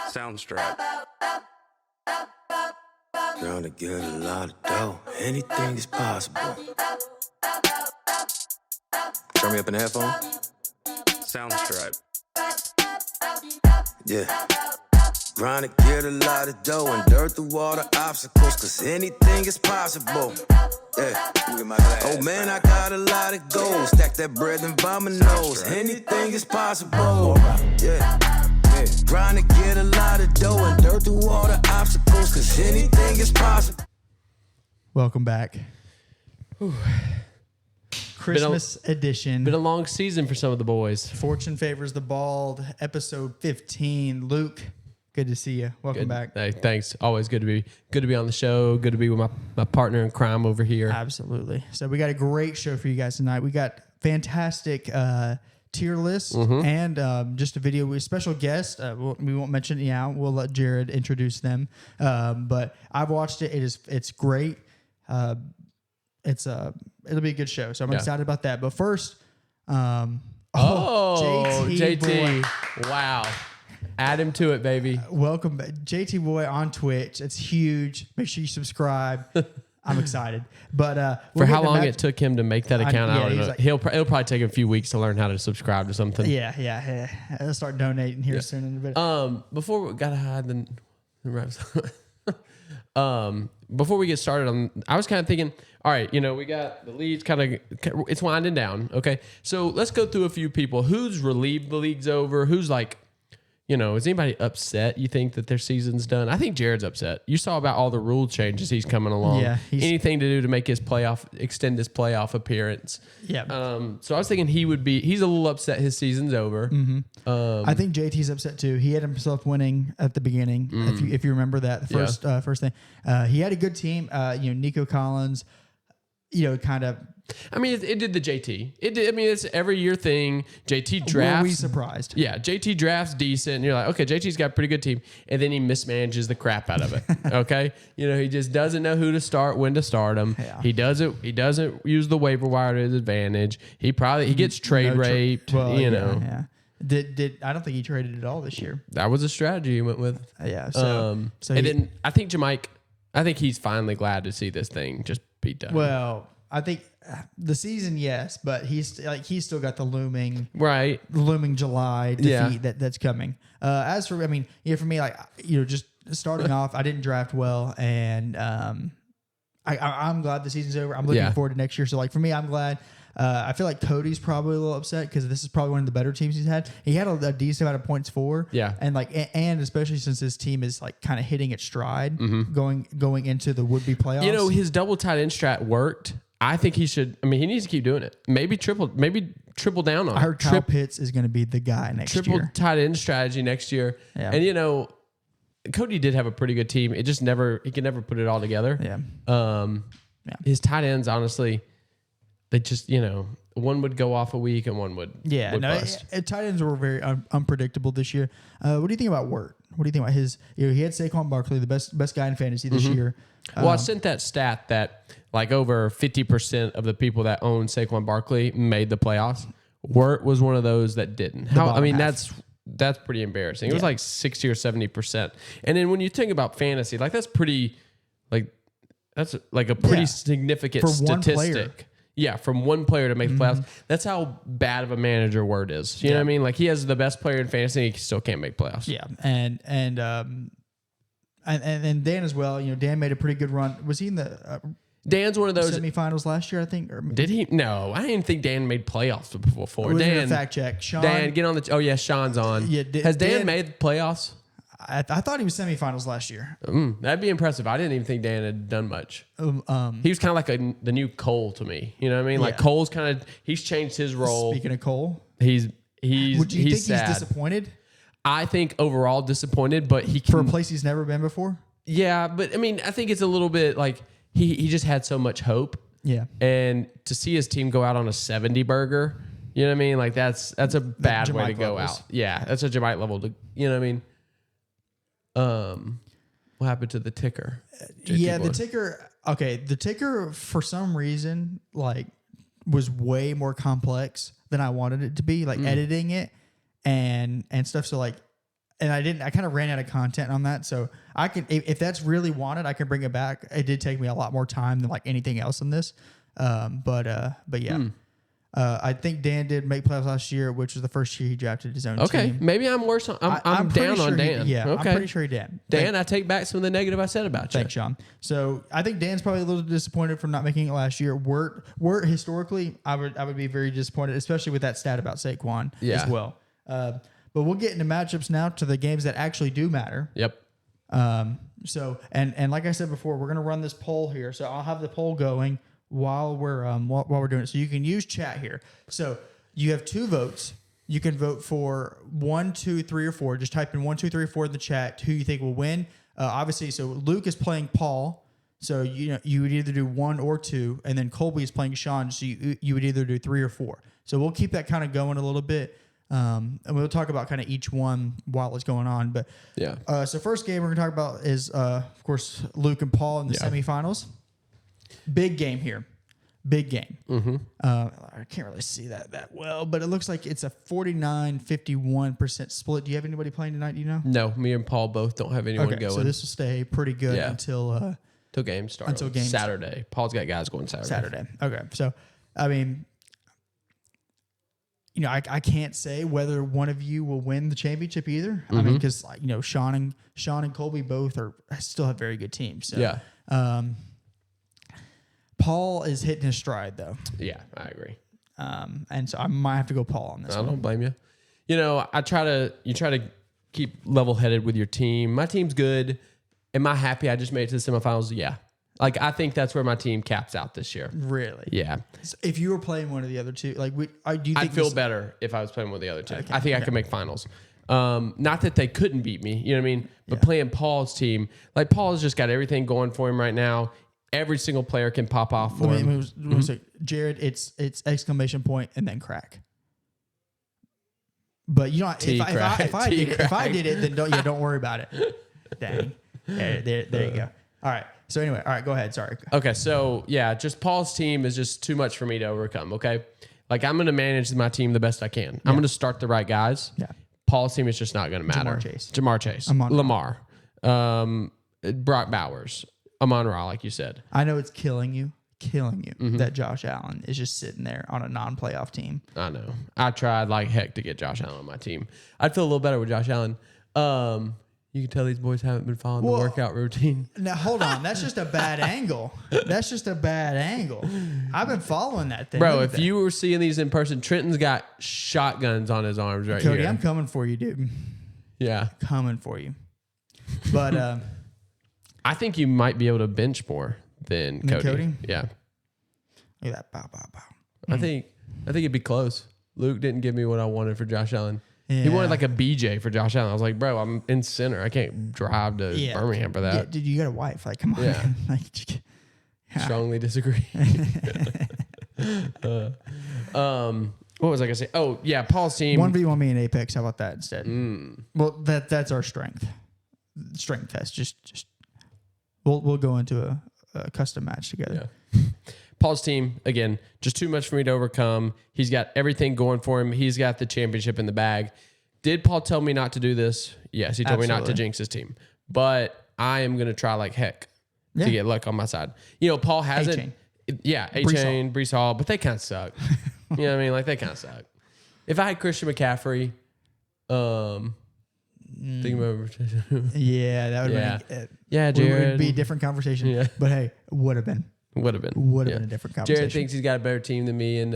Soundstripe. Gonna get a lot of dough. Anything is possible. Turn me up in the headphone. Soundstripe. Yeah. Trying to get a lot of dough and dirt through all the obstacles, cause anything is possible. Yeah. Oh man, I got a lot of gold. Stack that bread and by my nose. Anything is possible. Yeah. Trying to get a lot of dough and dirt through all the obstacles, cause anything is possible. Welcome back. Christmas edition. Been a long season for some of the boys. Fortune Favors the Bald, episode 15. Luke, good to see you. Welcome back. Hey, thanks. Always good to be on the show. Good to be with my partner in crime over here. Absolutely. So we got a great show for you guys tonight. We got fantastic tier list and just a video with a special guest. We won't mention it now. We'll let Jared introduce them. But I've watched it. It's great. It'll be a good show. So I'm excited about that. But first, JT. Boy. Wow. Add him to it, baby. Welcome back. JT Boy on Twitch. It's huge. Make sure you subscribe. I'm excited. But for how long it took him to make that account, I don't know. Like, It'll probably take him a few weeks to learn how to subscribe to something. Yeah. I'll start donating here soon in a bit. Before we gotta hide the raps. Before we get started, I was kind of thinking, all right, we got the leagues it's winding down. Okay. So let's go through a few people. Who's relieved the league's over? Who's like, is anybody upset? You think that their season's done? I think Jared's upset. You saw about all the rule changes he's coming along. Yeah. Anything to do to make his extend his playoff appearance. Yeah. So I was thinking he's a little upset his season's over. Mm-hmm. I think JT's upset too. He had himself winning at the beginning. If you remember that, the first thing, he had a good team. Nico Collins, kind of. I mean, it did the JT. It did. I mean, it's every year thing. JT drafts. Were we surprised? Yeah, JT drafts decent. And you're like, okay, JT's got a pretty good team, and then he mismanages the crap out of it. Okay, he just doesn't know who to start, when to start him. Yeah. He doesn't use the waiver wire to his advantage. He gets trade raped. Yeah. Did I don't think he traded at all this year. That was a strategy he went with. Yeah. Then I think I think he's finally glad to see this thing just be done. Well, I think the season, yes, but he's still got the looming July defeat that's coming. As for for me, just starting off, I didn't draft well, and I'm glad the season's over. I'm looking forward to next year. So for me, I'm glad. I feel like Cody's probably a little upset because this is probably one of the better teams he's had. He had a decent amount of points for, and especially since his team is kind of hitting its stride, going into the would-be playoffs. His double tight end strat worked. I think he should. I mean, he needs to keep doing it. Maybe triple down on it. I heard Kyle Pitts is going to be the guy next year. Triple tight end strategy next year. Yeah. And Cody did have a pretty good team. It just he could never put it all together. Yeah. His tight ends, honestly, they just one would go off a week and one would bust. Tight ends were very unpredictable this year. What do you think about Wirt? What do you think about his? He had Saquon Barkley, the best guy in fantasy this year. Well, I sent that stat that over 50% of the people that own Saquon Barkley made the playoffs. Wirt was one of those that didn't. That's pretty embarrassing. It was like 60 or 70%. And then when you think about fantasy, that's pretty that's a pretty significant for statistic. One player. Yeah, from one player to make the playoffs. That's how bad of a manager Wirt is. You know what I mean? He has the best player in fantasy, and he still can't make playoffs. Yeah, and Dan as well. Dan made a pretty good run. Was he in the Dan's one of those semifinals last year? I think. Or did he? No, I didn't think Dan made playoffs before. Dan, fact check. Sean, Dan, get on the. Oh yeah, Sean's on. Yeah, has Dan made playoffs? I thought he was semifinals last year. That'd be impressive. I didn't even think Dan had done much. He was kind of like the new Cole to me. You know what I mean? Cole's he's changed his role. Speaking of Cole, he's. Would you think he's disappointed? I think overall disappointed, but for a place he's never been before. Yeah, but I think it's a little bit he just had so much hope. Yeah, and to see his team go out on a 70 burger, you know what I mean? That's a bad way to go out. Yeah, that's a Jemite level. You know what I mean? What happened to the ticker? The ticker. Okay, the ticker for some reason was way more complex than I wanted it to be. Editing it and stuff. So and I kind of ran out of content on that. So I can, if that's really wanted, I can bring it back. It did take me a lot more time than like anything else in this. But yeah. I think Dan did make playoffs last year, which was the first year he drafted his own team. Maybe I'm worse. I'm down on Dan. I'm pretty sure he did. Dan, I take back some of the negative I said about you. Thanks, Sean. So I think Dan's probably a little disappointed from not making it last year. Wirt historically, I would be very disappointed, especially with that stat about Saquon as well. But we'll get into matchups now to the games that actually do matter. Yep. So and like I said before, we're gonna run this poll here. So I'll have the poll going while we're doing it. So you can use chat here. So you have 2 votes. You can vote for 1, 2, 3, or 4. Just type in 1, 2, 3, or 4 in the chat who you think will win. Obviously, so Luke is playing Paul. So you would either do 1 or 2, and then Colby is playing Sean. So you would either do 3 or 4. So we'll keep that kind of going a little bit. And we'll talk about kind of each one while it's going on. But yeah. So first game we're gonna talk about is of course Luke and Paul in the semifinals. Big game here. Big game. Mm-hmm. I can't really see that well, but it looks like it's a 49-51% split. Do you have anybody playing tonight? Do you know? No, me and Paul both don't have anyone going. So this will stay pretty good until games start. Until games Saturday. Paul's got guys going Saturday. Okay. So, I mean, I can't say whether one of you will win the championship either. Mm-hmm. I mean, because Sean and Colby both still have very good teams. So, yeah. Paul is hitting his stride though. Yeah, I agree. And so I might have to go Paul on this one. I don't blame you. You try to keep level headed with your team. My team's good. Am I happy I just made it to the semifinals? Yeah. Like, I think that's where my team caps out this year. Really? Yeah. So if you were playing one of the other two, do you think I'd feel better if I was playing one of the other two. Okay. I think I could make finals. Not that they couldn't beat me, you know what I mean? But playing Paul's team, like Paul's just got everything going for him right now. Every single player can pop off for him. Jared, it's exclamation point and then crack. But if I did it, then don't worry about it. Dang. There you go. All right. So anyway, all right, go ahead. Sorry. Okay, so just Paul's team is just too much for me to overcome. Okay, like I'm going to manage my team the best I can. I'm going to start the right guys. Yeah. Paul's team is just not going to matter. Jamar Chase, Lamar, Brock Bowers, Amon-Ra, like you said. I know it's killing you that Josh Allen is just sitting there on a non-playoff team. I know. I tried like heck to get Josh Allen on my team. I'd feel a little better with Josh Allen. You can tell these boys haven't been following the workout routine. Now, hold on. That's just a bad angle. I've been following that thing. Bro, if you were seeing these in person, Trenton's got shotguns on his arms right Cody, here. I'm coming for you, dude. Yeah. Coming for you. But I think you might be able to bench more than Cody. Yeah. Look at that. Bow, bow, bow. I think it'd be close. Luke didn't give me what I wanted for Josh Allen. Yeah. He wanted like a BJ for Josh Allen. I was like, bro, I'm in center. I can't drive to Birmingham for that. Yeah, dude, you got a wife. Like, come on. Yeah. Man. Strongly disagree. What was I gonna say? Oh yeah, Paul's team. 1v1 me in Apex. How about that instead? Well, that's our strength test. Just we'll go into a custom match together. Yeah. Paul's team, again, just too much for me to overcome. He's got everything going for him. He's got the championship in the bag. Did Paul tell me not to do this? Yes, he told me not to jinx his team. But I am going to try like heck to get luck on my side. Paul hasn't. A-Chain. Yeah, A-Chain, Breece Hall, but they kind of suck. You know what I mean? Like, they kind of suck. If I had Christian McCaffrey, think about yeah, that would have been. Jared. It would be a different conversation. Yeah. But hey, would have been. Would have been a different conversation. Jared thinks he's got a better team than me and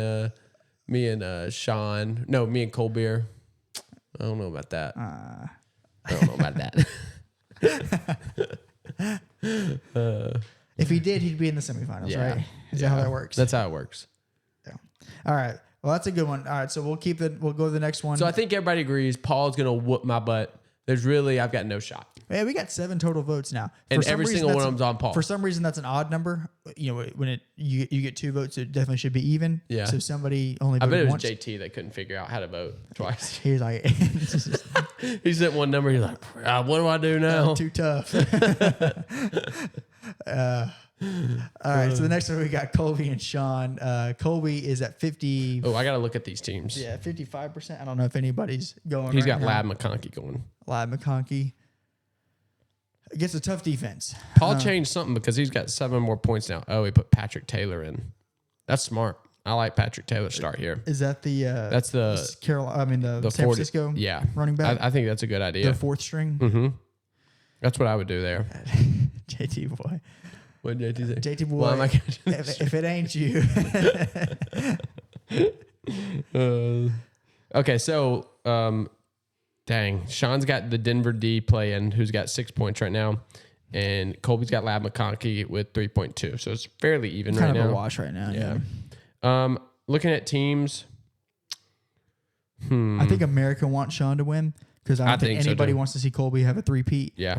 Sean. No, me and Colbert. I don't know about that. I don't know about that. If he did, he'd be in the semifinals, right? Is that how that works? That's how it works. Yeah. All right. Well, that's a good one. All right, so we'll go to the next one. So I think everybody agrees Paul's gonna whoop my butt. I've got no shot. Yeah, we got 7 total votes now. And every single one of them's on Paul. For some reason, that's an odd number. When you get 2 votes, it definitely should be even. Yeah. So somebody only I voted bet it was once. JT that couldn't figure out how to vote twice. He's like, he sent one number. He's like, what do I do now? Too tough. All right, so the next one we got Colby and Sean. Colby is at 50. Oh, I got to look at these teams. Yeah, 55%. I don't know if anybody's going. He's right got now. Lab McConkey going. Lab McConkey. Against a tough defense. Paul changed something because he's got 7 more points now. Oh, he put Patrick Taylor in. That's smart. I like Patrick Taylor's start here. Is that the That's the Carolina? I mean the San 40, Francisco. Yeah, running back. I think that's a good idea. Their 4th string. Mm-hmm. That's what I would do there. JT boy. What did JT say? JT boy. Well, if it ain't you. Okay, so dang, Sean's got the Denver D playing, who's got 6 points right now, and Colby's got Lab McConkey with 3.2. So it's fairly even kind right of now. a wash right now. Yeah. Looking at teams. I think America wants Sean to win because I don't think so anybody too. wants to see Colby have a three-peat. Yeah.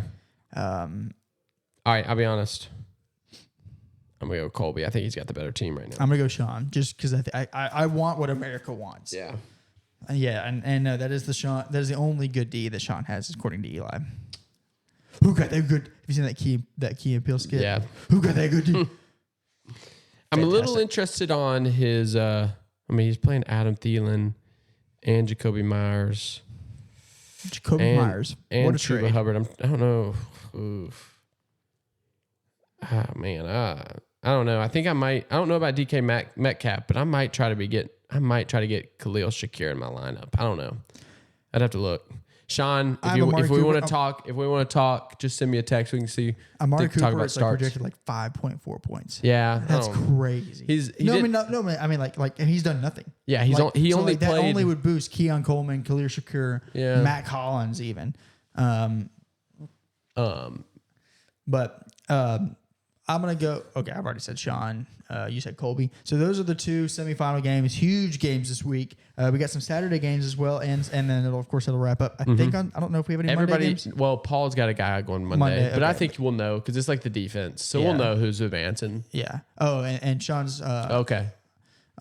All right, I'll be honest. I'm gonna go with Colby. I think he's got the better team right now. I'm gonna go Sean just because I want what America wants. Yeah. Yeah, and that is the Sean. That is the only good D that Sean has according to Eli. Who got that good? Have you seen that Key and Peele skit? Yeah. Who got that good D? I'm a little interested on his. He's playing Adam Thielen and Jacoby Myers. Jacoby Myers. And What a Chuba trade. Hubbard. I don't know. Oof. Ah, man. I don't know. I think I might. I don't know about DK Metcalf, but I might try to get Khalil Shakir in my lineup. I don't know. I'd have to look. Sean, if we want to talk, just send me a text. We can see. Amari talk Cooper about is like starts. projected like 5.4 points. Yeah, That's crazy. I mean, and he's done nothing. Yeah, he only played. That only would boost Keon Coleman, Khalil Shakir, Yeah. Matt Collins, even. But I'm gonna go. Okay, I've already said Sean. You said Colby. So those are the 2 semifinal games. Huge games this week. We got some Saturday games as well, and then it'll wrap up. I think I don't know if we have any Monday games. Well, Paul's got a guy going Monday, but I okay. think we'll know because it's like the defense, so Yeah. we'll know who's advancing. Yeah. Oh, and Sean's. Okay.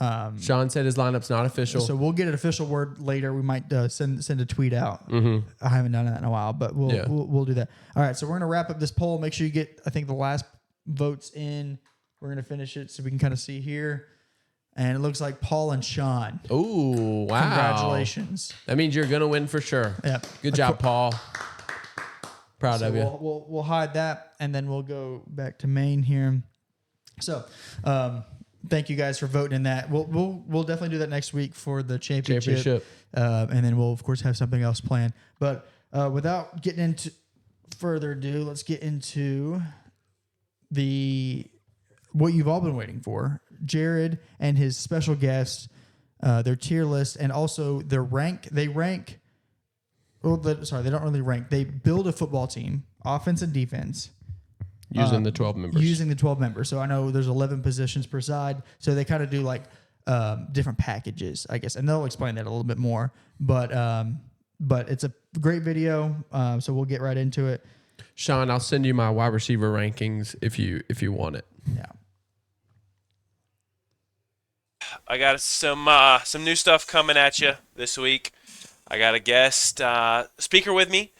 Sean said his lineup's not official. So we'll get an official word later. We might send a tweet out. I haven't done that in a while, but we'll do that. All right, so we're gonna wrap up this poll. Make sure you get the last votes in. We're gonna finish it so we can kind of see here, and it looks like Paul and Sean. Ooh, wow! Congratulations. That means you're gonna win for sure. Yep. Good job, Paul. Proud of you. We'll hide that, and then we'll go back to Maine here. So, thank you guys for voting in that. We'll definitely do that next week for the championship. And then we'll of course have something else planned. But without getting into further ado, let's get into what you've all been waiting for. Jared and his special guest, their tier list, and also their rank. They rank. Well, they don't really rank. They build a football team, offense and defense. Using the 12 members. Using the 12 members. So I know there's 11 positions per side. So they kind of do like different packages, I guess. And they'll explain that a little bit more. But it's a great video. So we'll get right into it. Sean, I'll send you my wide receiver rankings if you want it. Yeah. I got some new stuff coming at you this week. I got a guest speaker with me.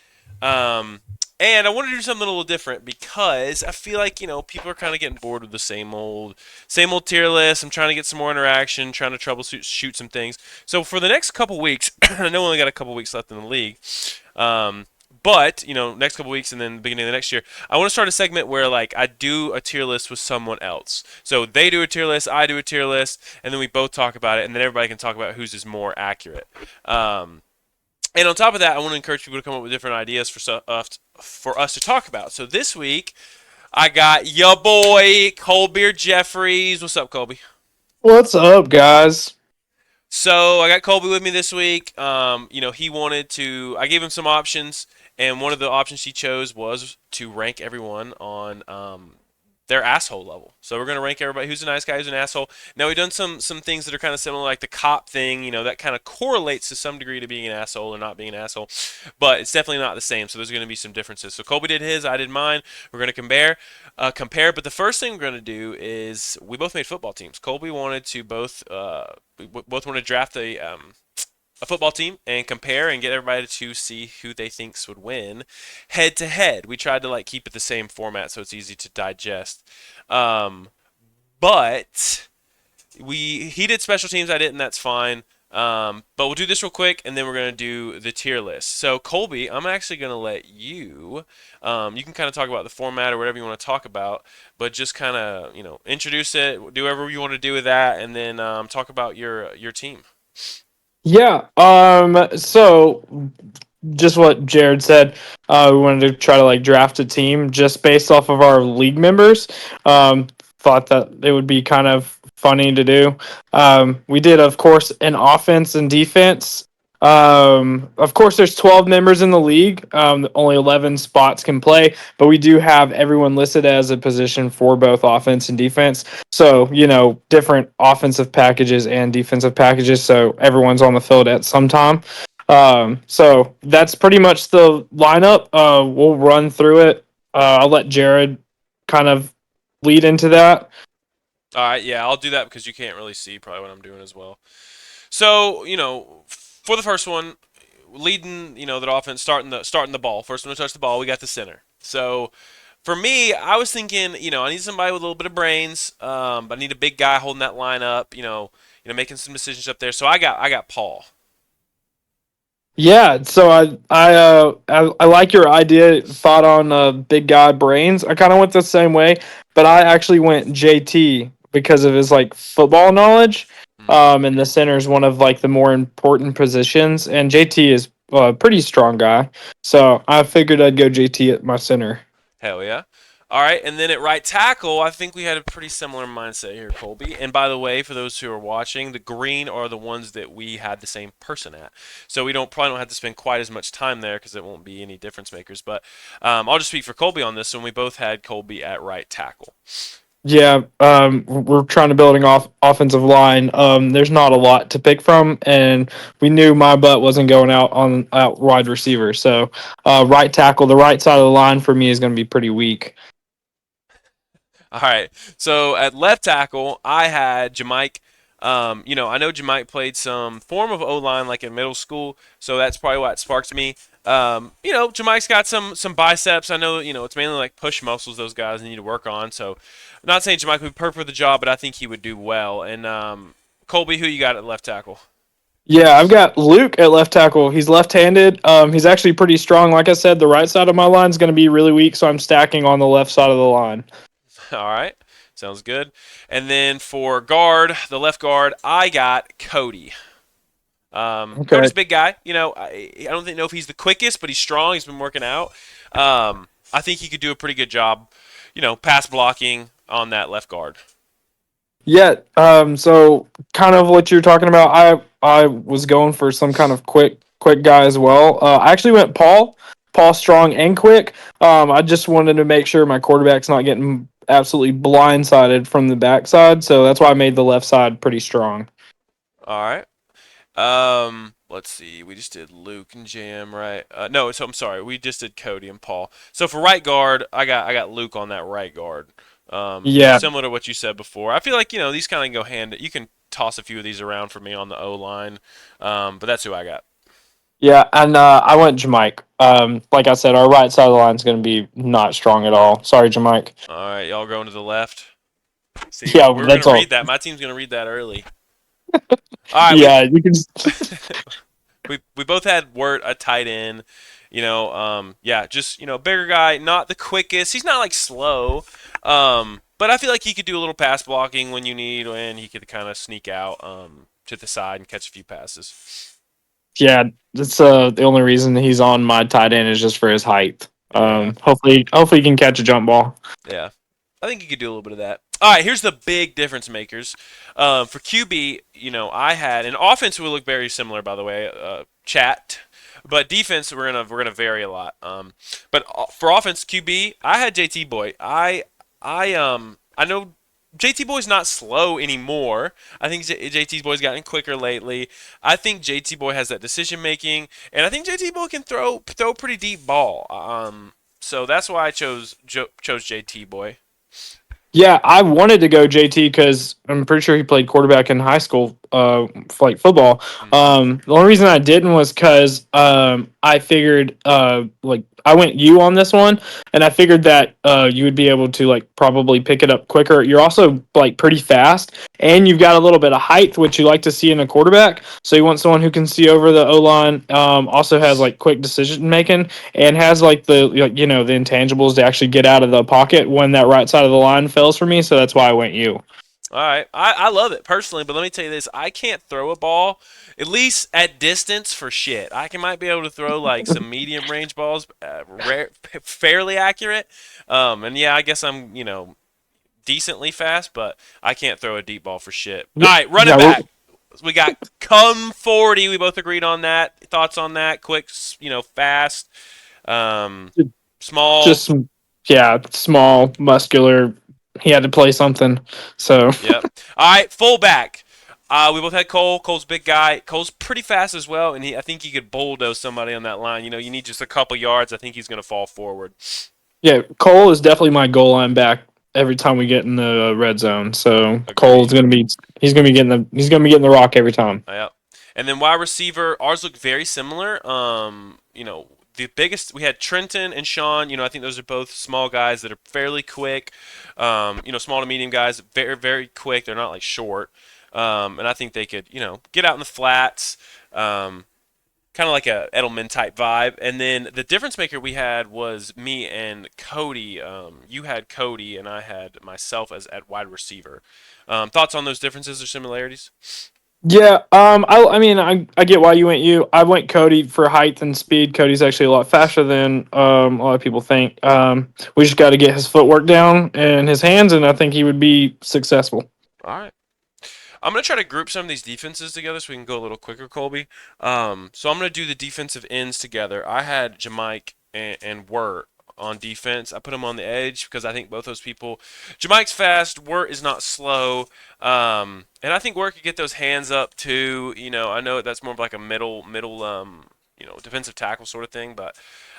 And I wanted to do something a little different because I feel like, people are kind of getting bored with the same old tier list. I'm trying to get some more interaction, trying to troubleshoot some things. So for the next couple weeks, I know we only got a couple weeks left in the league. But, next couple weeks and then the beginning of the next year, I want to start a segment where, I do a tier list with someone else. So they do a tier list, I do a tier list, and then we both talk about it, and then everybody can talk about whose is more accurate. And on top of that, I want to encourage people to come up with different ideas for us to talk about. So this week, I got your boy, Colby Jeffries. What's up, Colby? What's up, guys? So I got Colby with me this week. He wanted to. I gave him some options, and one of the options he chose was to rank everyone on their asshole level. So we're gonna rank everybody who's a nice guy, who's an asshole. Now we've done some things that are kind of similar, like the cop thing. That kind of correlates to some degree to being an asshole or not being an asshole, but it's definitely not the same. So there's gonna be some differences. So Colby did his, I did mine. We're gonna compare. But the first thing we're gonna do is we both made football teams. Colby wanted to both want to draft a a football team and compare and get everybody to see who they thinks would win head to head. We tried to like keep it the same format so it's easy to digest. But he did special teams, I didn't. That's fine. But we'll do this real quick, and then we're gonna do the tier list. So Colby, I'm actually gonna let you. You can kind of talk about the format or whatever you want to talk about, but just kind of introduce it, do whatever you want to do with that, and then talk about your team. Yeah. So just what Jared said, we wanted to try to like draft a team just based off of our league members. Thought that it would be kind of funny to do. We did, of course, an offense and defense. Of course, there's 12 members in the league. Only 11 spots can play, but we do have everyone listed as a position for both offense and defense. So, different offensive packages and defensive packages. So everyone's on the field at some time. So that's pretty much the lineup. We'll run through it. I'll let Jared kind of lead into that. All right, yeah, I'll do that because you can't really see probably what I'm doing as well. So, for the first one, leading, that offense, starting the ball. First one to touch the ball, we got the center. So, for me, I was thinking, I need somebody with a little bit of brains, but I need a big guy holding that line up, making some decisions up there. So I got Paul. Yeah, so I like your idea, thought on big guy brains. I kind of went the same way, but I actually went JT because of his like football knowledge. And the center is one of like the more important positions, and JT is a pretty strong guy, so I figured I'd go JT at my center. Hell yeah. All right, and then at right tackle, I think we had a pretty similar mindset here, Colby. And by the way, for those who are watching, the green are the ones that we had the same person at. So we probably don't have to spend quite as much time there because it won't be any difference makers. But I'll just speak for Colby on this one. We both had Colby at right tackle. Yeah, we're trying to build an offensive line. There's not a lot to pick from, and we knew my butt wasn't going out wide receiver. So right tackle, the right side of the line for me is going to be pretty weak. All right. So at left tackle, I had Jamike. I know Jamike played some form of O-line like in middle school, so that's probably what sparked me. Jamike's got some biceps. I know, it's mainly like push muscles those guys need to work on. So I'm not saying Jamike would be perfect for the job, but I think he would do well. And Colby, who you got at left tackle? Yeah, I've got Luke at left tackle. He's left-handed. He's actually pretty strong. Like I said, the right side of my line is going to be really weak, so I'm stacking on the left side of the line. All right. Sounds good. And then for guard, the left guard, I got Cody. Okay. Cody's a big guy. I don't know if he's the quickest, but he's strong. He's been working out. I think he could do a pretty good job, pass blocking on that left guard. Yeah. So kind of what you're talking about, I was going for some kind of quick guy as well. I actually went Paul strong and quick. I just wanted to make sure my quarterback's not getting absolutely blindsided from the backside, so that's why I made the left side pretty strong. All right. Let's see. We just did Luke and Jam, right? No, so I'm sorry. We just did Cody and Paul. So for right guard, I got Luke on that right guard. Yeah. Similar to what you said before. I feel like these kind of go hand. You can toss a few of these around for me on the O line, but that's who I got. Yeah, and I went Jamike. Like I said, our right side of the line is going to be not strong at all. Sorry, Jamike. All right, y'all going to the left. See, Yeah, we're that's gonna all. read that. My team's gonna read that early. All right. Yeah, you can. We both had Wirt a tight end. Just bigger guy, not the quickest. He's not like slow. But I feel like he could do a little pass blocking when you need, and he could kind of sneak out to the side and catch a few passes. Yeah, that's the only reason he's on my tight end is just for his height. Hopefully he can catch a jump ball. Yeah, I think he could do a little bit of that. All right, here's the big difference makers. For QB, I had an offense would look very similar, by the way, chat. But defense, we're gonna vary a lot. But for offense, QB, I had JT Boy. I know JT Boy's not slow anymore. I think JT Boy's gotten quicker lately. I think JT Boy has that decision making, and I think JT Boy can throw pretty deep ball. So that's why I chose JT Boy. Yeah, I wanted to go JT because I'm pretty sure he played quarterback in high school, for, like football. The only reason I didn't was because I figured, like I went you on this one, and I figured that you would be able to like probably pick it up quicker. You're also like pretty fast, and you've got a little bit of height, which you like to see in a quarterback. So you want someone who can see over the O line. Also has like quick decision making, and has like the the intangibles to actually get out of the pocket when that right side of the line fails for me. So that's why I went you. All right, I love it personally, but let me tell you this: I can't throw a ball, at least at distance, for shit. Might be able to throw like some medium range balls, fairly accurate. And yeah, I guess I'm decently fast, but I can't throw a deep ball for shit. All right, running back. We got Come 40. We both agreed on that. Thoughts on that? Quick, fast, small. Just small, muscular. He had to play something. So Yep. All right, fullback. We both had Cole. Cole's a big guy. Cole's pretty fast as well, and I think he could bulldoze somebody on that line. You need just a couple yards. I think he's going to fall forward. yeah, Cole is definitely my goal line back every time we get in the red zone. So Agreed. Cole's gonna be getting the rock every time. Yep. And then wide receiver, ours look very similar. The biggest we had Trenton and Sean. I think those are both small guys that are fairly quick. Small to medium guys, very very quick. They're not like short. And I think they could get out in the flats. Kind of like a Edelman type vibe. And then the difference maker we had was me and Cody. You had Cody and I had myself as at wide receiver. Thoughts on those differences or similarities? Yeah, I get why you went you. I went Cody for height and speed. Cody's actually a lot faster than a lot of people think. We just got to get his footwork down and his hands, and I think he would be successful. All right. I'm going to try to group some of these defenses together so we can go a little quicker, Colby. So I'm going to do the defensive ends together. I had Jamike and Wirt on defense. I put them on the edge because I think both those people. Jamike's fast. Wirt is not slow. And I think Wirt could get those hands up too. I know that's more of like a middle defensive tackle sort of thing, but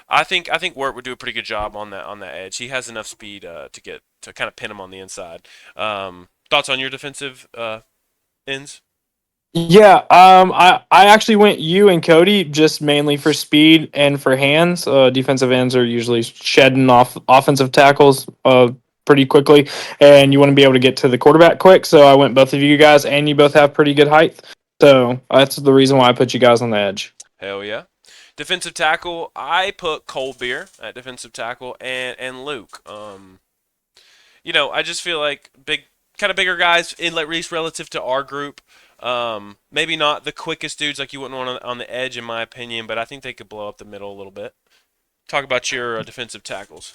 I think Wirt would do a pretty good job on that edge. He has enough speed to kind of pin him on the inside. Thoughts on your defensive ends? Yeah, I actually went you and Cody just mainly for speed and for hands. Defensive ends are usually shedding off offensive tackles pretty quickly, and you want to be able to get to the quarterback quick. So I went both of you guys, and you both have pretty good height. So that's the reason why I put you guys on the edge. Hell yeah. Defensive tackle, I put Cole Beer at defensive tackle and Luke. I just feel like bigger guys, at least relative to our group. Maybe not the quickest dudes like you wouldn't want on the edge, in my opinion, but I think they could blow up the middle a little bit. Talk about your defensive tackles.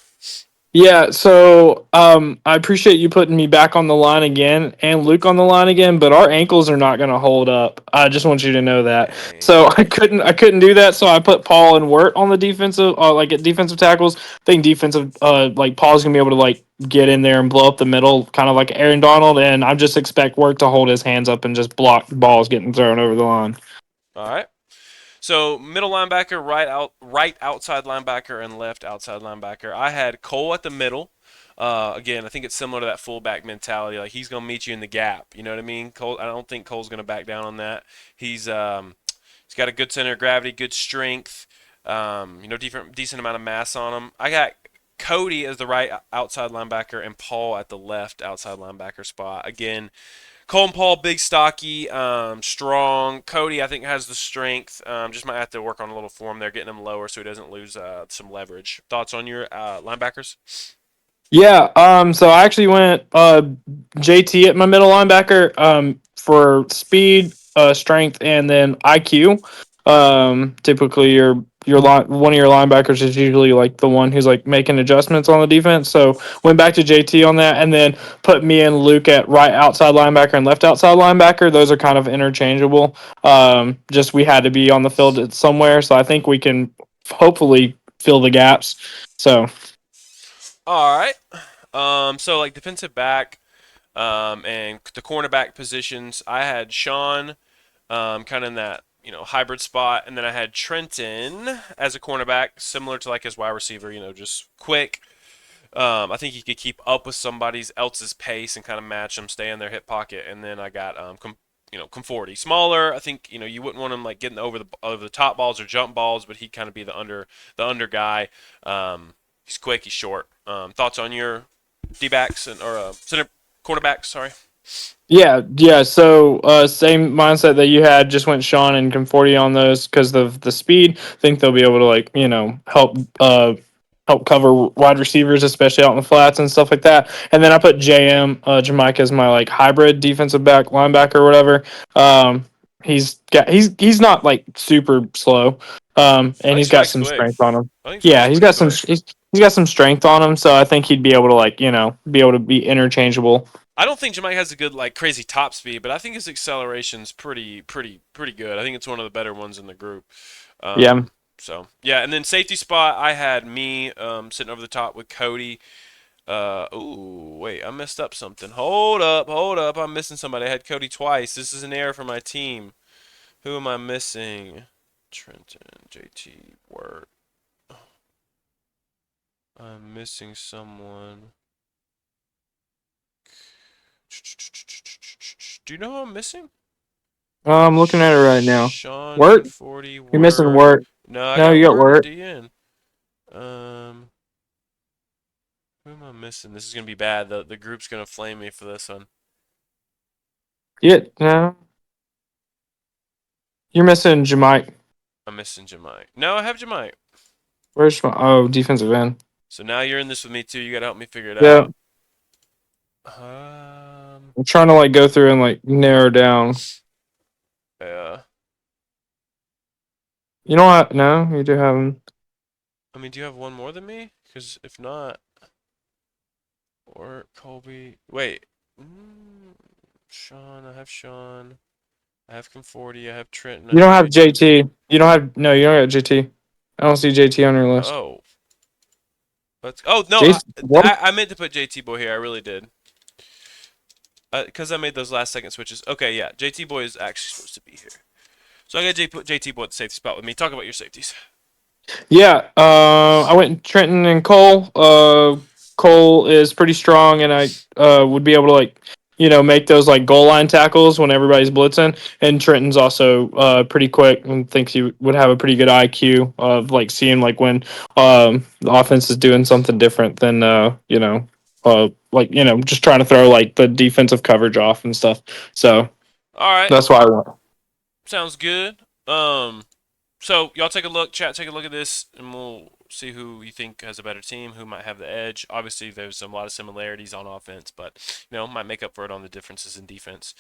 Yeah, so I appreciate you putting me back on the line again and Luke on the line again, but our ankles are not going to hold up. I just want you to know that. So I couldn't do that. So I put Paul and Wirt on the defensive, at defensive tackles. I think defensive, Paul's going to be able to get in there and blow up the middle, kind of like Aaron Donald, and I just expect Wirt to hold his hands up and just block balls getting thrown over the line. All right. So middle linebacker, right outside linebacker, and left outside linebacker. I had Cole at the middle. Again, I think it's similar to that fullback mentality. Like he's gonna meet you in the gap. You know what I mean? Cole. I don't think Cole's gonna back down on that. He's got a good center of gravity, good strength. Decent amount of mass on him. I got Cody as the right outside linebacker and Paul at the left outside linebacker spot. Again, Cole and Paul, big, stocky, strong. Cody, I think, has the strength. Just might have to work on a little form there, getting him lower so he doesn't lose some leverage. Thoughts on your linebackers? Yeah, so I actually went JT at my middle linebacker for speed, strength, and then IQ. Typically, one of your linebackers is usually the one who's making adjustments on the defense. So went back to JT on that, and then put me and Luke at right outside linebacker and left outside linebacker. Those are kind of interchangeable. Just we had to be on the field somewhere, so I think we can hopefully fill the gaps. So. All right. So defensive back, and the cornerback positions, I had Sean, kind of in that hybrid spot, and then I had Trenton as a cornerback, similar to his wide receiver. Just quick, I think he could keep up with somebody else's pace and kind of match them, stay in their hip pocket. And then I got Conforti, smaller. I think you wouldn't want him like getting over the top balls or jump balls, but he'd kind of be the under guy. He's quick, he's short. Thoughts on your D backs or center quarterbacks? Sorry. Yeah. So same mindset that you had. Just went Sean and Conforti on those because of the speed. Think they'll be able to help cover wide receivers, especially out in the flats and stuff like that. And then I put Jamaica as my like hybrid defensive back linebacker or whatever. He's not like super slow. And he's got some quick. strength on him. I think Yeah, he's got some strength on him, so I think he'd be able to be able to be interchangeable. I don't think Jamaica has a good like crazy top speed, but I think his acceleration's pretty good. I think it's one of the better ones in the group. Yeah. So yeah, and then safety spot, I had me sitting over the top with Cody. Wait, I messed up something. Hold up, I'm missing somebody. I had Cody twice. This is an error for my team. Who am I missing? Trenton, JT, Word. I'm missing someone. Do you know who I'm missing? I'm looking at it right now. Sean Work? 40 You're missing Word. work. No, I No, got you got Word work. DN. Who am I missing? This is gonna be bad. The group's gonna flame me for this one. Yeah, no. You're missing Jamaica. I'm missing Jamai. No, I have Jamai. Where's defensive end? So now you're in this with me too. You gotta help me figure it Yeah. out. I'm trying to like go through and like narrow down. Yeah. You know what? No, you do have him. I mean, do you have one more than me? Because if not, or Colby. Wait. Sean. I have Sean. I have Conforti. I have Trenton. You don't have JT. You don't have you don't have JT. I don't see JT on your list. Oh. Oh no! I meant to put JT Boy here. I really did. Because I made those last second switches. Okay, yeah. JT Boy is actually supposed to be here. So I got JT Boy at the safety spot with me. Talk about your safeties. Yeah, I went Trenton and Cole. Cole is pretty strong, and I would be able to make those like goal line tackles when everybody's blitzing. And Trenton's also pretty quick and thinks he would have a pretty good IQ of like seeing like when the offense is doing something different than just trying to throw like the defensive coverage off and stuff. So all right, that's why I went. Sounds good. So y'all take a look, chat, take a look at this, and we'll see who you think has a better team, who might have the edge. Obviously, there's a lot of similarities on offense, but might make up for it on the differences in defense.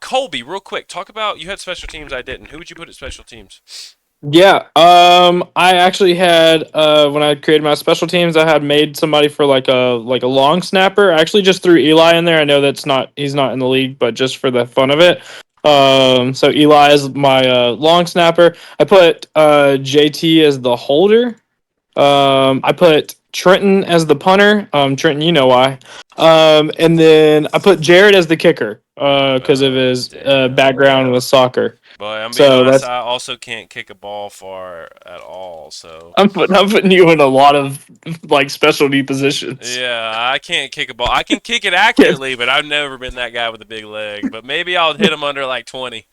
Colby, real quick, talk about you had special teams. I didn't. Who would you put at special teams? Yeah, I actually had when I created my special teams, I had made somebody for like a long snapper. I actually just threw Eli in there. I know he's not in the league, but just for the fun of it. So Eli is my long snapper. I put JT as the holder. I put Trenton as the punter. Trenton, you know why. And then I put Jared as the kicker because of his background with soccer. Boy, I'm being honest. I also can't kick a ball far at all. So I'm putting you in a lot of like specialty positions. Yeah, I can't kick a ball. I can kick it accurately, but I've never been that guy with a big leg. But maybe I'll hit him under like 20.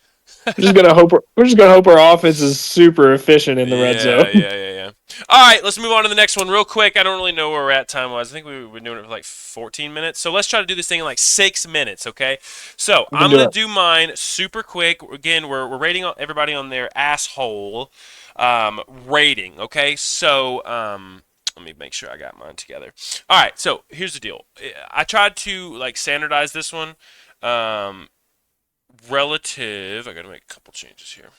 We're just gonna hope our offense is super efficient in the red zone. Yeah. All right, let's move on to the next one real quick. I don't really know where we're at time-wise. I think we were doing it for like 14 minutes. So let's try to do this thing in like 6 minutes, okay? So I'm gonna do mine super quick. Again, we're rating everybody on their asshole rating, okay? So let me make sure I got mine together. All right, so here's the deal. I tried to like standardize this one. Relative, I gotta make a couple changes here.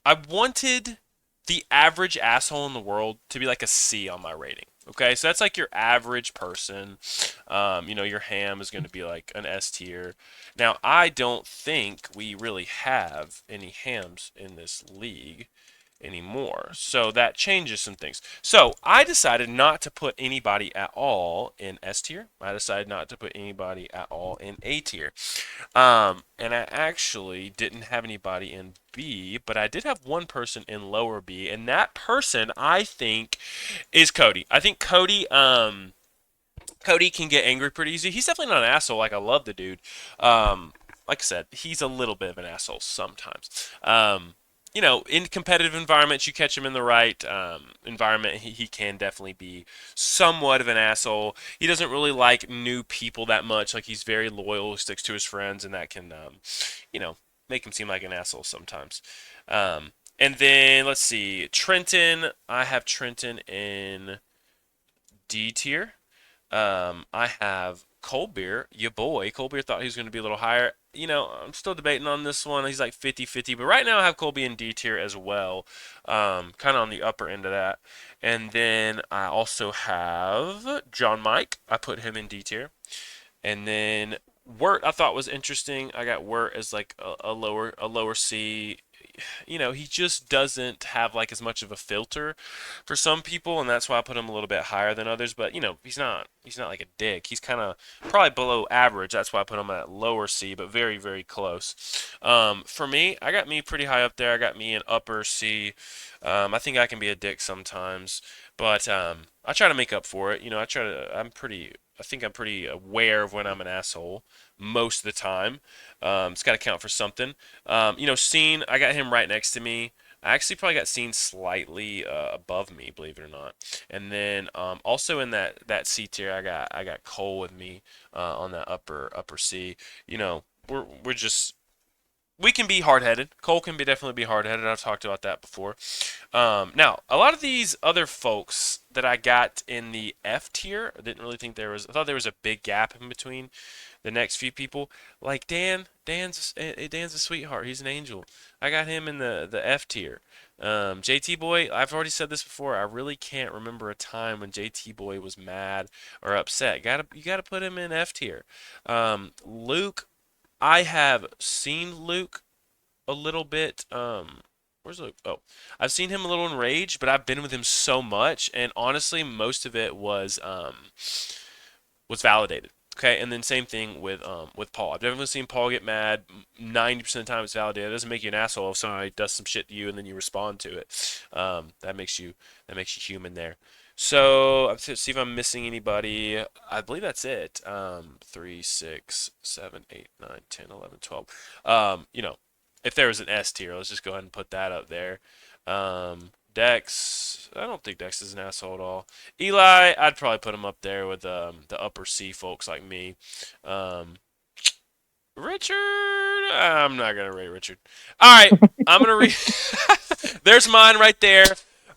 I wanted the average asshole in the world to be like a C on my rating. Okay, so that's like your average person. Your ham is going to be like an S tier. Now, I don't think we really have any hams in this league. anymore. So that changes some things. So I decided not to put anybody at all in S tier. I decided not to put anybody at all in A tier. And I actually didn't have anybody in B, but I did have one person in lower B, and that person I think is Cody. I think Cody can get angry pretty easy. He's definitely not an asshole. Like, I love the dude. Like I said, he's a little bit of an asshole sometimes. In competitive environments, you catch him in the right environment, he can definitely be somewhat of an asshole. He doesn't really like new people that much. Like, he's very loyal, sticks to his friends, and that can, make him seem like an asshole sometimes. And then, let's see, Trenton. I have Trenton in D tier. I have Colbeer, your boy. Colbeer thought he was going to be a little higher. I'm still debating on this one. He's like 50-50, but right now I have Colby in D tier as well, kind of on the upper end of that. And then I also have John Mike. I put him in D tier. And then Wirt I thought was interesting. I got Wirt as like a lower C. He just doesn't have like as much of a filter for some people, and that's why I put him a little bit higher than others. But he's not like a dick. He's kind of probably below average. That's why I put him at lower C, but very, very close. For me, I got me pretty high up there. I got me in upper C. I think I can be a dick sometimes, but I try to make up for it. I think I'm pretty aware of when I'm an asshole most of the time. It's got to count for something. Scene, I got him right next to me. I actually probably got Scene slightly above me, believe it or not. And then also in that C tier, I got Cole with me on that upper C. We can be hard-headed. Cole can definitely be hard-headed. I've talked about that before. Now, a lot of these other folks that I got in the F tier, I didn't really think I thought there was a big gap in between the next few people. Like Dan's a sweetheart. He's an angel. I got him in the F tier. JT Boy, I've already said this before. I really can't remember a time when JT Boy was mad or upset. You gotta put him in F tier. Luke, I have seen Luke a little bit. Where's Luke? Oh, I've seen him a little enraged, but I've been with him so much, and honestly, most of it was validated. Okay, and then same thing with Paul. I've definitely seen Paul get mad. 90% of the time, it's validated. It doesn't make you an asshole if somebody does some shit to you and then you respond to it. That makes you human there. So let's see if I'm missing anybody. I believe that's it. 3, 6, 7, 8, 9, 10, 11, 12. If there was an S tier, let's just go ahead and put that up there. Dex, I don't think Dex is an asshole at all. Eli, I'd probably put him up there with the upper C folks like me. Richard, I'm not gonna rate Richard. All right, I'm gonna read. There's mine right there.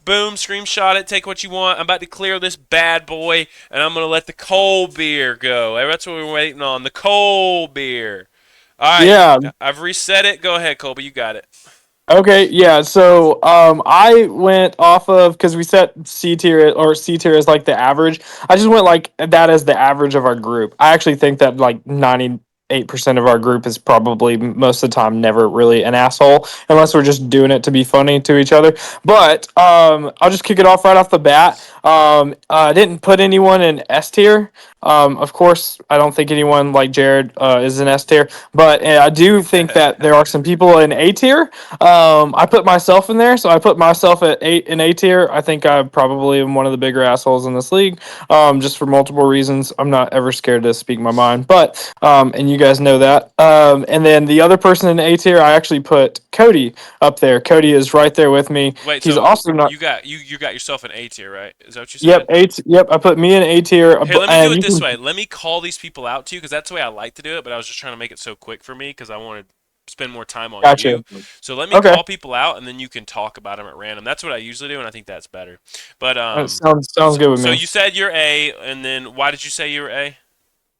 Boom, screenshot it, take what you want. I'm about to clear this bad boy, and I'm going to let the cold beer go. That's what we're waiting on, the cold beer. All right, yeah. I've reset it. Go ahead, Colby, you got it. Okay, yeah, so I went off of, because we set C tier as like the average. I just went like that as the average of our group. I actually think that like 98% of our group is probably most of the time never really an asshole unless we're just doing it to be funny to each other. But I'll just kick it off right off the bat. I didn't put anyone in S tier. Of course, I don't think anyone like Jared is in S tier, but I do think that there are some people in A tier. I put myself in there, so I put myself in A tier. I think I probably am one of the bigger assholes in this league, just for multiple reasons. I'm not ever scared to speak my mind, but and you guys know that. And then the other person in A tier, I actually put Cody up there. Cody is right there with me. Wait, he's so also not. You got yourself in A tier, right? Is that what you said? Yep, Yep, I put me in A tier. Here, let me do it this way. Let me call these people out to you because that's the way I like to do it. But I was just trying to make it so quick for me because I wanted to spend more time on you. So let me call people out and then you can talk about them at random. That's what I usually do, and I think that's better. But sounds good with me. So you said you're A, and then why did you say you were A?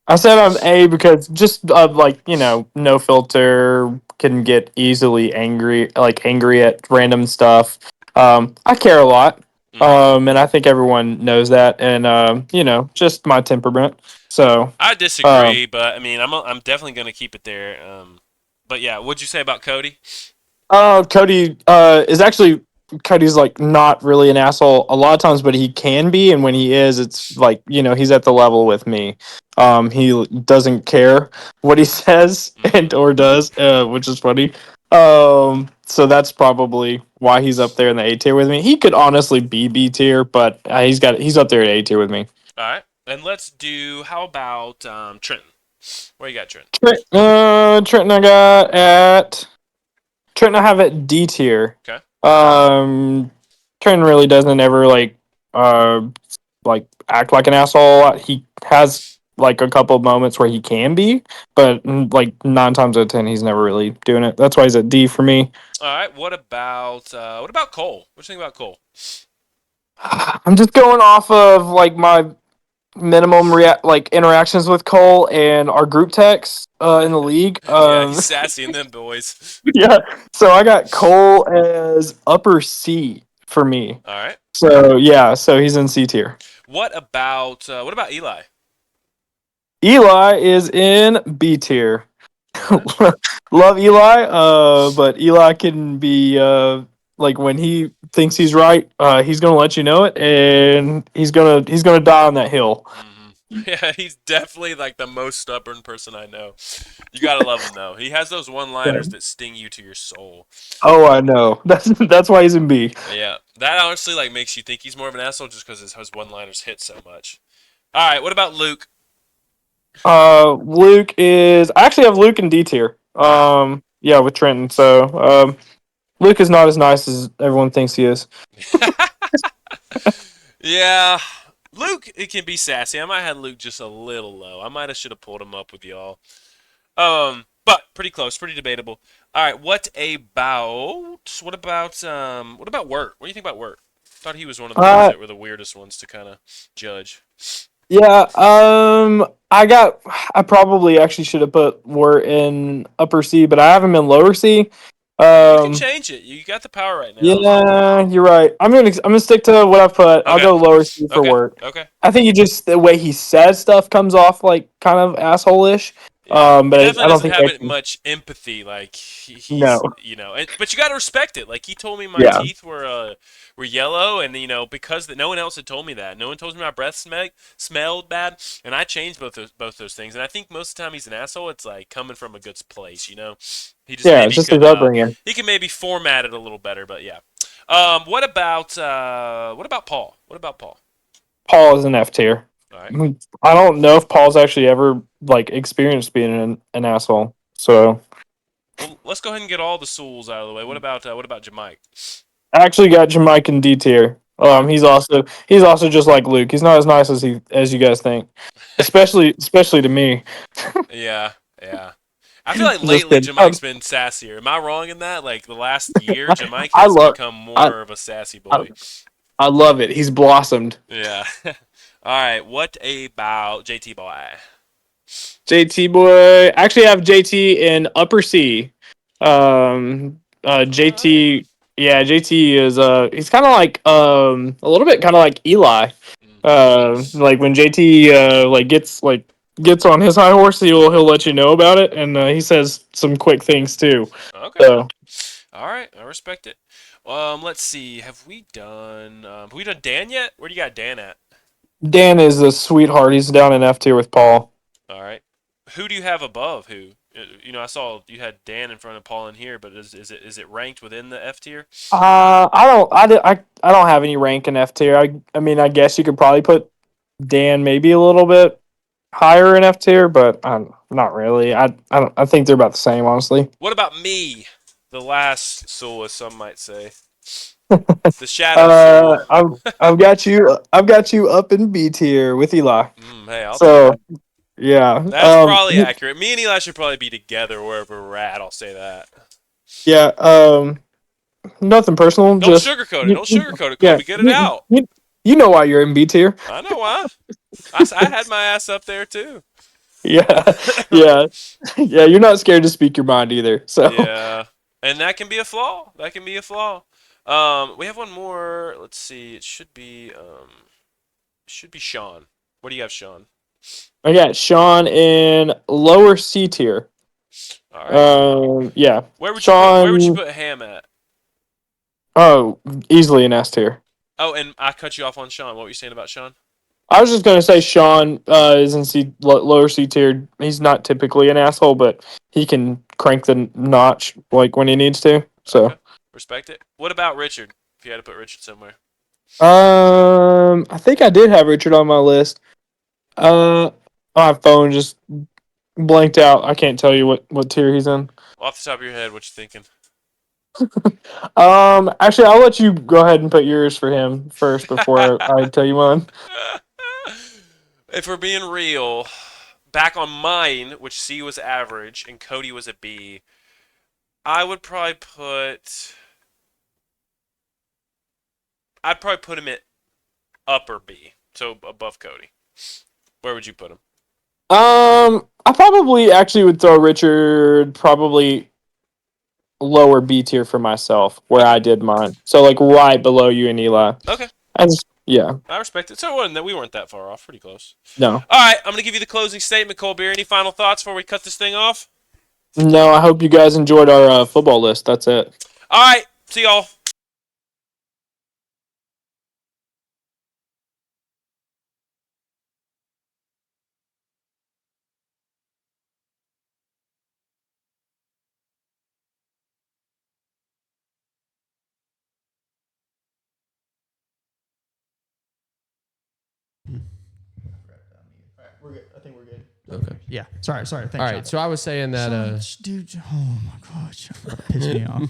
I said I'm A because just no filter, can get easily angry at random stuff. I care a lot. And I think everyone knows that, and just my temperament. So I disagree, but I mean, I'm definitely gonna keep it there. But yeah, what'd you say about Cody? Cody is actually Cody's like not really an asshole a lot of times, but he can be, and when he is, it's like, he's at the level with me. He doesn't care what he says and or does, which is funny. So that's probably why he's up there in the A tier with me. He could honestly be B tier, but he's up there at A tier with me. All right, and let's do. How about Trenton? Where you got Trenton? Trenton I have at D tier. Okay. Trenton really doesn't ever like act like an asshole. He has like a couple of moments where he can be, but like 9 times out of 10 he's never really doing it. That's why he's at D for me. All right. What about Cole? What do you think about Cole? I'm just going off of like my minimum interactions with Cole and our group text in the league. Yeah, he's sassy in them boys. Yeah, so I got Cole as upper C for me. All right. So yeah, so he's in C tier. What about Eli? Eli is in B tier. Love Eli, but Eli can be like when he thinks he's right, he's gonna let you know it, and he's gonna die on that hill. Yeah, he's definitely like the most stubborn person I know. You gotta love him though. He has those one-liners that sting you to your soul. Oh, I know. That's why he's in B. Yeah, that honestly like makes you think he's more of an asshole just because his one-liners hit so much. All right, what about Luke? Luke is I actually have Luke in D tier. Yeah, with Trenton. So Luke is not as nice as everyone thinks he is. Yeah. Luke, it can be sassy. I might have Luke just a little low. I might have should have pulled him up with y'all. But pretty close, pretty debatable. All right, what about Wirt? What do you think about Wirt? Thought he was one of the ones that were the weirdest ones to kind of judge. Yeah, I probably actually should have put Wirt in upper C, but I have him in lower C. You can change it. You got the power right now. Yeah, you're right. I'm gonna stick to what I put. Okay. I'll go lower C for Wirt. Okay. I think the way he says stuff comes off like kind of asshole-ish. Yeah. But he I don't think have much empathy. Like he's, no, but you got to respect it. Like he told me my teeth were yellow, and because no one else had told me that. No one told me my breath smelled bad, and I changed both those things. And I think most of the time he's an asshole. It's like coming from a good place, He just it's just his upbringing. He can maybe format it a little better, but yeah. What about Paul? What about Paul? Paul is an F tier. Right. I don't know if Paul's actually ever experienced being an asshole. So well, let's go ahead and get all the Souls out of the way. What about Jamike? I actually got Jamike in D tier. He's also just like Luke. He's not as nice as you guys think, especially to me. Yeah. I feel like lately Jamike's been sassier. Am I wrong in that? Like the last year, Jamike has become more of a sassy boy. I love it. He's blossomed. Yeah. All right, what about JT boy? JT boy, actually, I have JT in upper C. JT, yeah, JT is he's kind of like a little bit kind of like Eli. Like when JT gets on his high horse, he'll let you know about it, and he says some quick things too. Okay. So. All right, I respect it. Let's see. Have we done Dan yet? Where do you got Dan at? Dan is a sweetheart. He's down in F tier with Paul. All right. Who do you have above who? I saw you had Dan in front of Paul in here, but is it ranked within the F tier? I don't have any rank in F tier. I mean, I guess you could probably put Dan maybe a little bit higher in F tier, but not really. I think they're about the same, honestly. What about me? The last soul, as some might say. The shadow soul. I've got you up in B tier with Eli. Hey, yeah. That's probably accurate. Me and Eli should probably be together wherever we're at. I'll say that. Yeah. Nothing personal. Don't sugarcoat it. Don't sugarcoat it. Yeah, get it out. You know why you're in B tier. I know why. I had my ass up there too. Yeah. You're not scared to speak your mind either. So. Yeah, and that can be a flaw. We have one more. Let's see. It should be Sean. What do you have, Sean? I got Sean in lower C tier. All right. Yeah. Where would you put Ham at? Oh, easily an S tier. Oh, and I cut you off on Sean. What were you saying about Sean? I was just gonna say Sean is in lower C tier. He's not typically an asshole, but he can crank the notch like when he needs to. So okay. Respect it. What about Richard? If you had to put Richard somewhere. I think I did have Richard on my list. My phone just blanked out. I can't tell you what tier he's in. Off the top of your head, what you thinking? Actually, I'll let you go ahead and put yours for him first before I tell you mine. If we're being real, back on mine, which C was average and Cody was a B, I'd probably put him at upper B, so above Cody. Where would you put him? I probably actually would throw Richard probably lower B tier for myself, where I did mine. So like right below you and Eli. Okay. Yeah. I respect it. So it wasn't that we weren't that far off. Pretty close. No. All right, I'm gonna give you the closing statement, Colby. Any final thoughts before we cut this thing off? No, I hope you guys enjoyed our football list. That's it. All right. See y'all. We're good. I think we're good. Okay. Yeah. Sorry. Thanks, All right. Sean. So I was saying that. Dude, oh my gosh, pissed me off.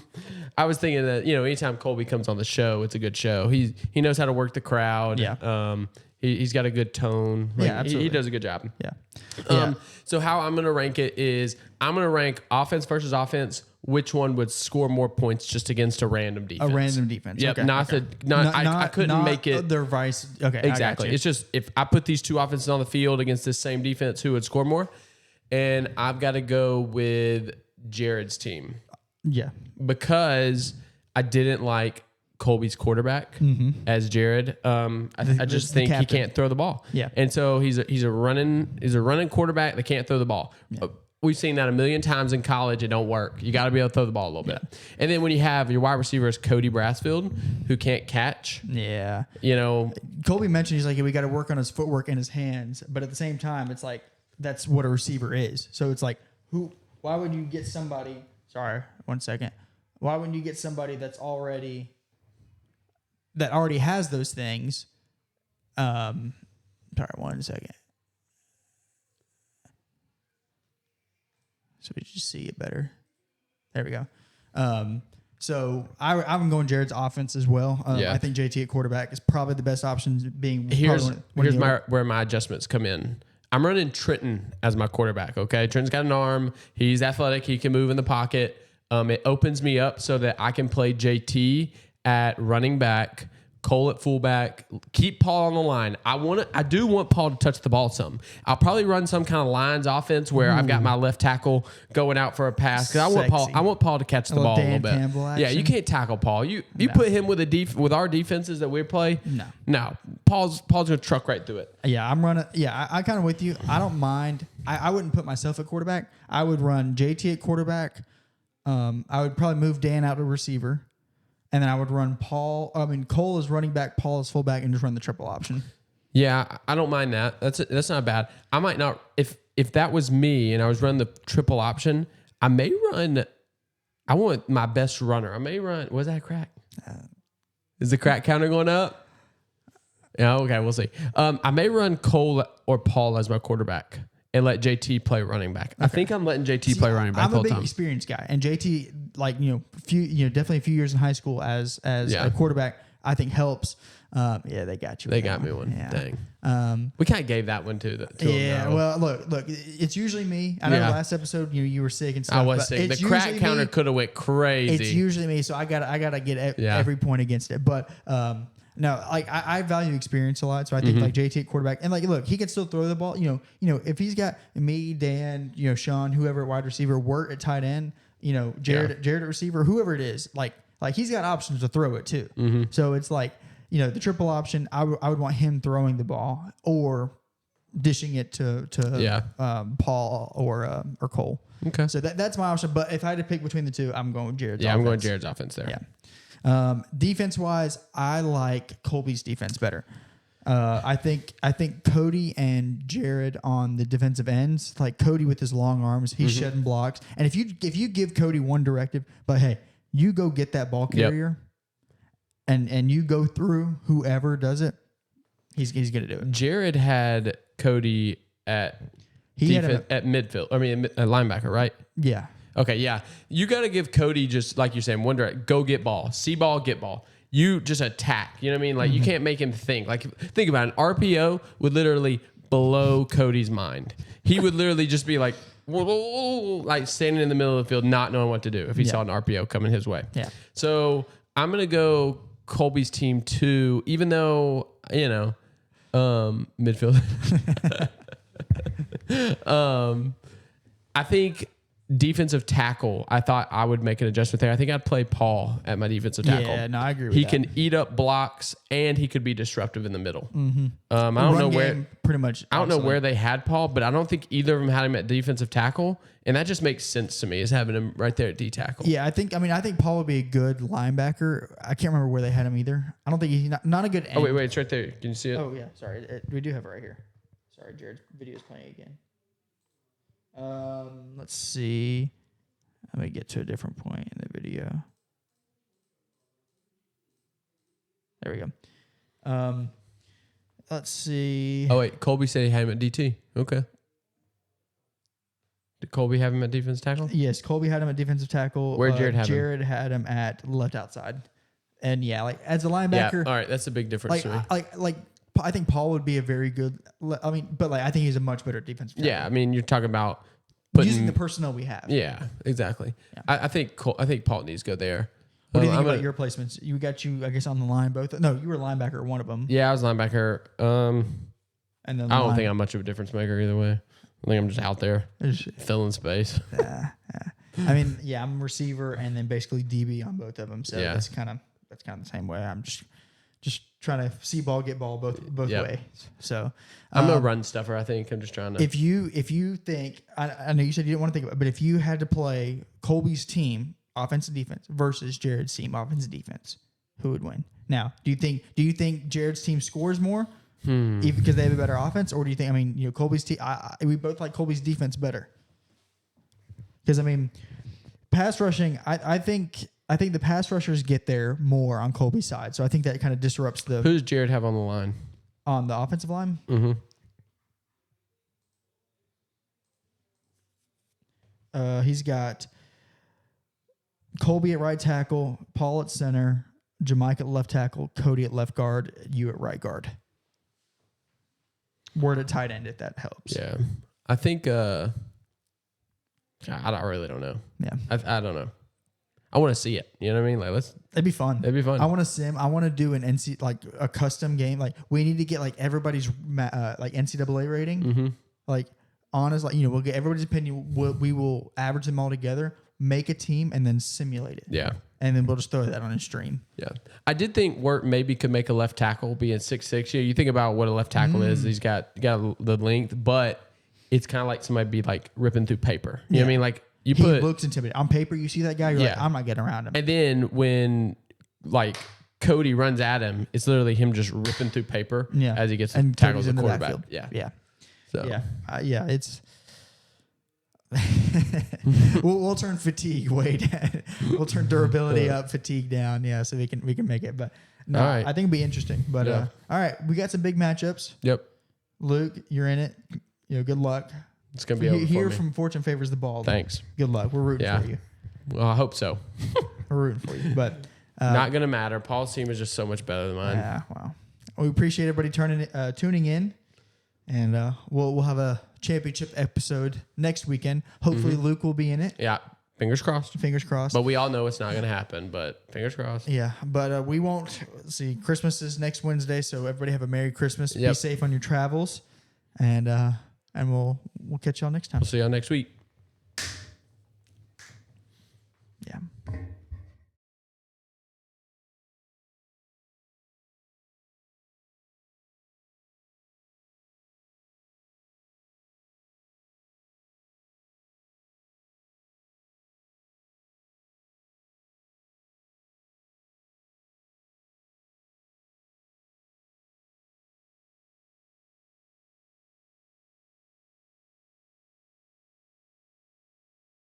I was thinking that anytime Colby comes on the show, it's a good show. He knows how to work the crowd. Yeah. He's got a good tone. Like, Yeah, absolutely. He does a good job. Yeah. So how I'm gonna rank it is I'm gonna rank offense versus offense. Which one would score more points just against a random defense? A random defense. Yep. Okay. I couldn't make it. Their vice. Okay. Exactly. It's just if I put these two offenses on the field against this same defense, who would score more? And I've got to go with Jared's team. Yeah. Because I didn't like Colby's quarterback as Jared. I just think he can't throw the ball. Yeah. And so he's a running quarterback that can't throw the ball. Yeah. We've seen that a million times in college. It don't work. You got to be able to throw the ball a little bit. And then when you have your wide receiver is Cody Brassfield, who can't catch. Yeah. Colby mentioned he's like, we got to work on his footwork and his hands, but at the same time, it's like that's what a receiver is. So it's like, why would you get somebody? Sorry, 1 second. Why wouldn't you get somebody that already has those things? Sorry, 1 second. So we just see it better. There we go. So I'm going Jared's offense as well. I think JT at quarterback is probably the best option. Here's where my adjustments come in. I'm running Trenton as my quarterback. Okay, Trenton's got an arm. He's athletic. He can move in the pocket. It opens me up so that I can play JT at running back, Cole at fullback, keep Paul on the line. I do want Paul to touch the ball some. I'll probably run some kind of lines offense where I've got my left tackle going out for a pass because I want Paul to catch the ball a little bit. Campbell Yeah, you can't tackle Paul. You put him with with our defenses that we play. No. Paul's gonna truck right through it. Yeah, I'm running. Yeah, I kind of with you. I don't mind. I wouldn't put myself at quarterback. I would run JT at quarterback. I would probably move Dan out to receiver. And then I would run Cole is running back, Paul is fullback, and just run the triple option. Yeah, I don't mind that. That's not bad. I might not if that was me and I was running the triple option. I want my best runner. I may run. Was that a crack? Is the crack counter going up? Yeah. Okay, we'll see. I may run Cole or Paul as my quarterback and let JT play running back. Okay. I think I'm letting JT play running back the whole time. I'm a big experienced guy, and JT, definitely a few years in high school as a quarterback, I think helps. They got you. They got me one. Yeah. Dang. We kind of gave that one to him. Well, look, it's usually me. I know last episode you were sick and stuff. I was sick. The crack counter could have went crazy. It's usually me, so I gotta get every point against it, but. No, like I value experience a lot, so I think like JT at quarterback, and look, he can still throw the ball. If he's got me, Dan, Sean, whoever at wide receiver, Wirt at tight end, Jared at receiver, whoever it is, like he's got options to throw it too. Mm-hmm. So it's like the triple option. I would want him throwing the ball or dishing it to Paul or Cole. Okay, so that's my option. But if I had to pick between the two, I'm going Jared's. I'm going Jared's offense there. Yeah. Defense wise, I like Colby's defense better. I think Cody and Jared on the defensive ends, like Cody with his long arms, he's shedding blocks. And if you give Cody one directive, but hey, you go get that ball carrier, and you go through whoever does it, he's gonna do it. Jared had Cody at midfield. I mean, at linebacker, right? Yeah. Okay, yeah. You got to give Cody, just like you're saying, one direct, go get ball, see ball, get ball. You just attack. You know what I mean? Like you can't make him think. Like think about it. An RPO would literally blow Cody's mind. He would literally just be like, like standing in the middle of the field, not knowing what to do if he saw an RPO coming his way. Yeah. So I'm gonna go Colby's team 2, even though midfield. I think defensive tackle, I thought I would make an adjustment there. I think I'd play Paul at my defensive tackle. Yeah, no, I agree with he that. can eat up blocks and he could be disruptive in the middle. Mm-hmm. I don't know where pretty much. I don't know where they had Paul, but I don't think either of them had him at defensive tackle, and that just makes sense to me, is having him right there at D tackle. Yeah, I think Paul would be a good linebacker. I can't remember where they had him either. I don't think he's not a good end. Oh wait, it's right there. Can you see it? Oh yeah, sorry, we do have it right here. Sorry, Jared's video is playing again. Let's see. Let me get to a different point in the video. There we go. Let's see. Oh wait, Colby said he had him at DT. Okay. Did Colby have him at defense tackle? Yes, Colby had him at defensive tackle. Where Jared have him? Jared had him at left outside. And yeah, like as a linebacker. Yeah. All right, that's a big difference to me. Like I think Paul would be a very good. I mean, but like I think he's a much better defensive tackle. Yeah, I mean, you're talking about using the personnel we have. Yeah, exactly. Yeah. I think Paul needs to go there. What do you think about your placements? I guess, on the line both. No, you were a linebacker at one of them. Yeah, I was linebacker. And then I don't think I'm much of a difference maker either way. I think I'm just out there filling space. Yeah. I mean, yeah, I'm receiver and then basically DB on both of them. So that's kind of the same way. I'm just trying to see ball, get ball both ways. So I'm a run stuffer. I think I'm just trying to. If you think, I know you said you didn't want to think about it, but if you had to play Colby's team offense and defense versus Jared's team offense and defense, who would win? Now, do you think Jared's team scores more because they have a better offense, or do you think? I mean, Colby's team. We both like Colby's defense better because I mean, pass rushing. I think the pass rushers get there more on Colby's side, so I think that kind of disrupts the. Who does Jared have on the line? On the offensive line? Mm-hmm. He's got Colby at right tackle, Paul at center, Jamaica at left tackle, Cody at left guard, you at right guard. Word at tight end if that helps. Yeah. I think I really don't know. Yeah. I don't know. I want to see it. You know what I mean? Like it'd be fun. It'd be fun. I want to sim. I want to do an NC like a custom game. Like we need to get like everybody's like NCAA rating. Mm-hmm. Like honest, like we'll get everybody's opinion. We will average them all together, make a team, and then simulate it. Yeah. And then we'll just throw that on a stream. Yeah. I did think Wirt maybe could make a left tackle being 6'6". Yeah, you think about what a left tackle is. He's got the length, but it's kind of like somebody be like ripping through paper. You know what I mean? Like he looks intimidating. On paper, you see that guy, you're like, I'm not getting around him. And then when like Cody runs at him, it's literally him just ripping through paper as he gets and tackles the quarterback. Yeah. Yeah. So yeah, it's we'll turn fatigue way down. We'll turn durability up, fatigue down. Yeah, so we can make it. But no, all right. I think it'll be interesting. But all right, we got some big matchups. Yep. Luke, you're in it. Good luck. It's gonna be over here for me. from Fortune favors the ball. Thanks. Good luck. We're rooting for you. Well, I hope so. We're rooting for you, but not gonna matter. Paul's team is just so much better than mine. Yeah. Wow. We appreciate everybody tuning in, and we'll have a championship episode next weekend. Hopefully, Luke will be in it. Yeah. Fingers crossed. Fingers crossed. But we all know it's not going to happen, but fingers crossed. Yeah, but we won't. Let's see, Christmas is next Wednesday, so everybody have a Merry Christmas. Yep. Be safe on your travels, and we'll catch y'all next time. We'll see y'all next week.